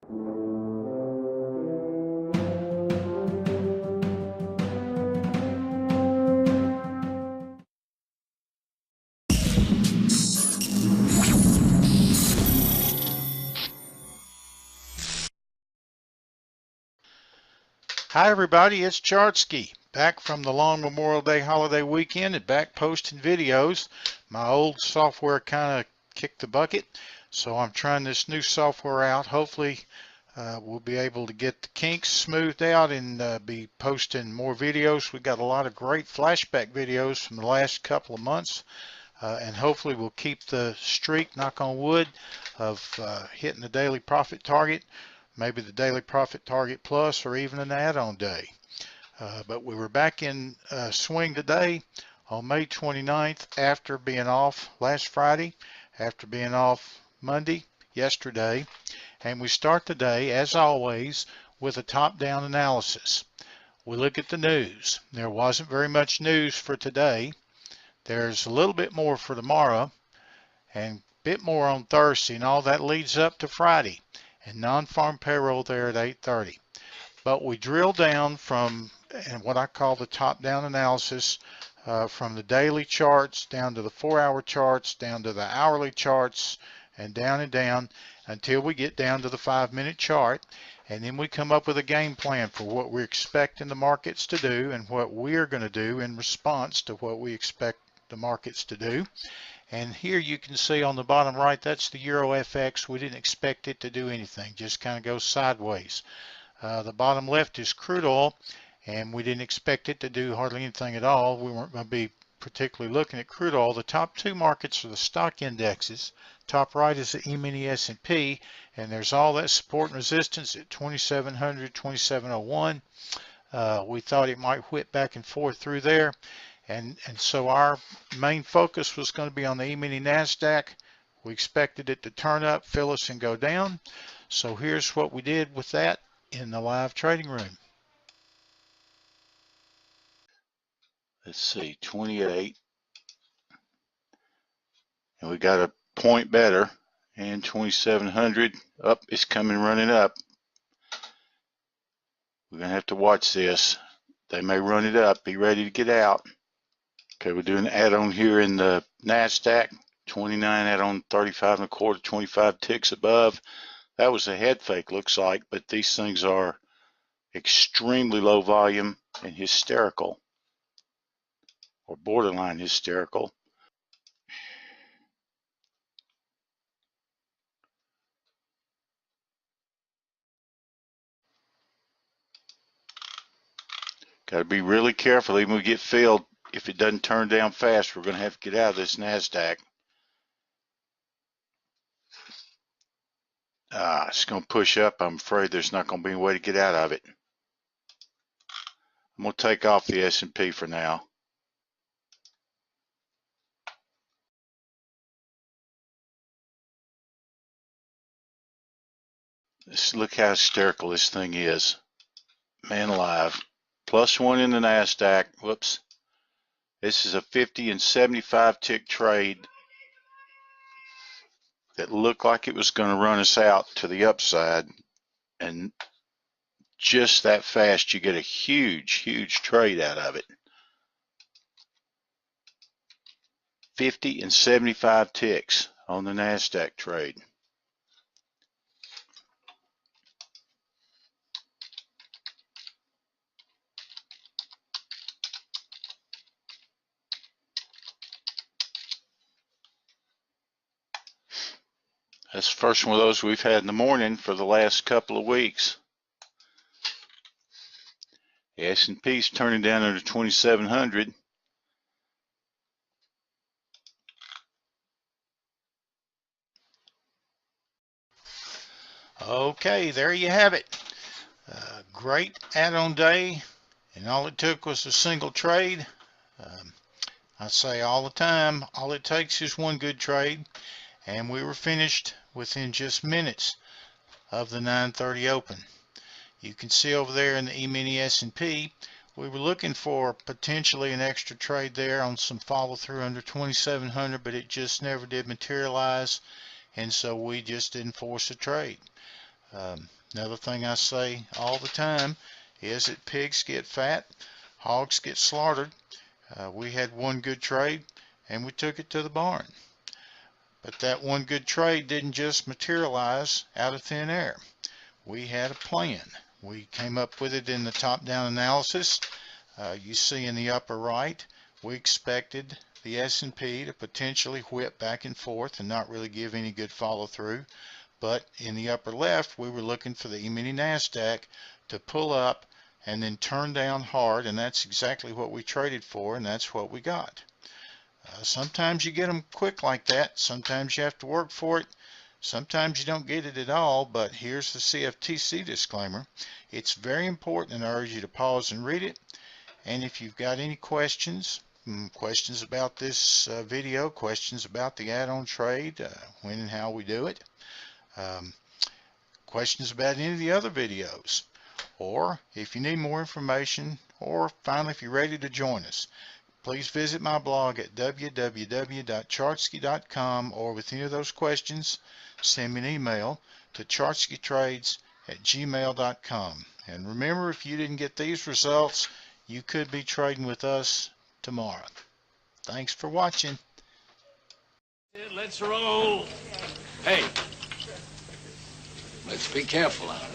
Hi everybody, it's Chartsky, back from the long Memorial Day holiday weekend and back posting videos. My old software kind of kicked the bucket, so I'm trying this new software out. Hopefully we'll be able to get the kinks smoothed out and be posting more videos. We got a lot of great flashback videos from the last couple of months, and hopefully we'll keep the streak, knock on wood, of hitting the daily profit target. Maybe the daily profit target plus, or even an add-on day. But we were back in swing today on May 29th after being off last Friday, after being off Monday, yesterday. And we start the day, as always, with a top-down analysis. We look at the news. There wasn't very much news for today. There's a little bit more for tomorrow and a bit more on Thursday, and all that leads up to Friday. And non-farm payroll there at 8:30. But we drill down from what I call the top-down analysis, from the daily charts down to the 4-hour charts, down to the hourly charts, and down until we get down to the 5-minute chart. And then we come up with a game plan for what we're expecting the markets to do and what we're going to do in response to what we expect the markets to do. And here you can see on the bottom right, that's the EuroFX. We didn't expect it to do anything, just kind of go sideways. The bottom left is crude oil, and we didn't expect it to do hardly anything at all. We weren't going to be particularly looking at crude oil. The top two markets are the stock indexes. Top right is the E-Mini S&P, and there's all that support and resistance at 2700, 2701. We thought it might whip back and forth through there. And so our main focus was going to be on the E-Mini NASDAQ. We expected it to turn up, fill us, and go down. So here's what we did with that in the live trading room. Let's see, 28. And we got a point better, and 2700 up. It's coming running up. We're going to have to watch this. They may run it up. Be ready to get out. Okay, we're doing an add-on here in the NASDAQ, 29 add-on 35 1/4, 25 ticks above. That was a head fake, looks like, but these things are extremely low volume and hysterical, or borderline hysterical. Got to be really careful, even when we get filled. If it doesn't turn down fast, we're going to have to get out of this NASDAQ. It's going to push up. I'm afraid there's not going to be any way to get out of it. I'm going to take off the S&P for now. Let's look how hysterical this thing is. Man alive. +1 in the NASDAQ. Whoops. This is a 50 and 75 tick trade that looked like it was going to run us out to the upside, and just that fast you get a huge trade out of it. 50 and 75 ticks on the NASDAQ trade. That's the first one of those we've had in the morning for the last couple of weeks. The S&P's turning down under 2700. Okay, there you have it. Great add-on day, and all it took was a single trade. I say all the time, all it takes is one good trade, and we were finished within just minutes of the 9:30 open. You can see over there in the E-Mini S&P, we were looking for potentially an extra trade there on some follow through under 2700, but it just never did materialize, and so we just didn't force a trade. Another thing I say all the time is that pigs get fat, hogs get slaughtered. We had one good trade and we took it to the barn. But that one good trade didn't just materialize out of thin air. We had a plan. We came up with it in the top-down analysis. You see in the upper right, we expected the S&P to potentially whip back and forth and not really give any good follow-through. But in the upper left, we were looking for the E-Mini NASDAQ to pull up and then turn down hard, and that's exactly what we traded for, and that's what we got. Sometimes you get them quick like that. Sometimes you have to work for it. Sometimes you don't get it at all, but here's the CFTC disclaimer. It's very important, and I urge you to pause and read it. And if you've got any questions, questions about this video, questions about the add-on trade, when and how we do it, questions about any of the other videos, or if you need more information, or finally if you're ready to join us, please visit my blog at www.chartsky.com, or with any of those questions, send me an email to chartskytrades@gmail.com. And remember, if you didn't get these results, you could be trading with us tomorrow. Thanks for watching. Let's roll. Hey, let's be careful out there.